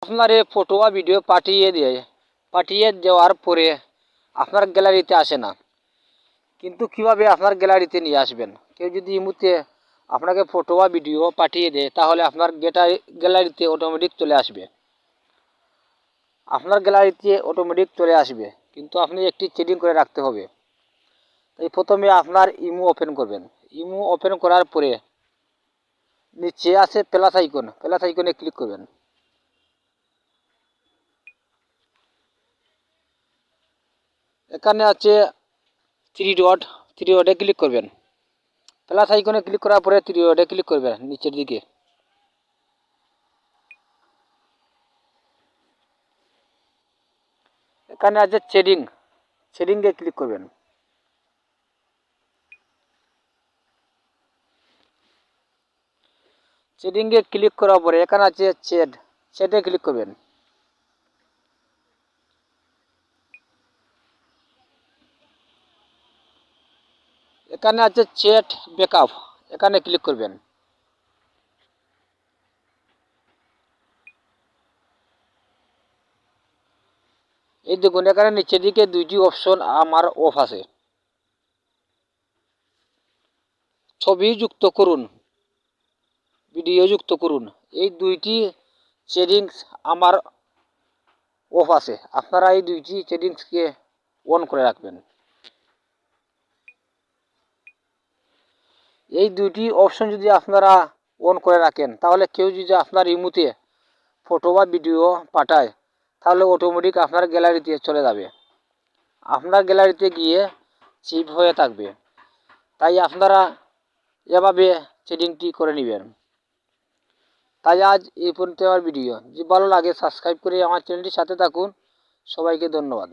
আপনার এই ফটো বা ভিডিও পাঠিয়ে দেওয়ার পরে আপনার গ্যালারিতে আসে না, কিন্তু কিভাবে আপনার গ্যালারিতে নিয়ে আসবেন? কেউ যদি এই মুহূর্তে আপনাকে ফটো বা ভিডিও পাঠিয়ে দেয়, তাহলে আপনার গ্যালারিতে অটোমেটিক চলে আসবে। আপনার গ্যালারিতে অটোমেটিক চলে আসবে, কিন্তু আপনি একটি সেটিং করে রাখতে হবে। তাই প্রথমে আপনার ইমো ওপেন করবেন। ইমো ওপেন করার পরে নিচে আছে প্লাস আইকনে ক্লিক করবেন। এখানে আছে থ্রি ডটে ক্লিক করবেন। প্লাস আইকনে ক্লিক করার পরে থ্রি ডটে ক্লিক করবেন নিচের দিকে। এখানে আছে সেটিংয়ে ক্লিক করবেন। সেটিংয়ে ক্লিক করার পরে এখানে আছে চ্যাটে ক্লিক করবেন। এখানে আছে চ্যাট ব্যাকআপ, এখানে ক্লিক করবেন। এই দেখুন এখানে নিচের দিকে দুইটি অপশন আমার অফ আছে। ছবি যুক্ত করুন, ভিডিও যুক্ত করুন, এই দুইটি সেটিংস আমার অফ আছে। আপনারা এই দুইটি সেটিংসকে অন করে রাখবেন। এই দুইটি অপশন যদি আপনারা অন করে রাখেন, তাহলে কেউ যদি আপনার ইমোতে ফটো বা ভিডিও পাঠায়, তাহলে অটোমেটিক আপনার গ্যালারিতে চলে যাবে, আপনার গ্যালারিতে গিয়ে সেভ হয়ে থাকবে। তাই আপনারা এভাবে সেটিংটি করে নেবেন। তাই আজ এই পর্যন্ত আমার ভিডিও। যদি ভালো লাগে সাবস্ক্রাইব করে আমার চ্যানেলটির সাথে থাকুন। সবাইকে ধন্যবাদ।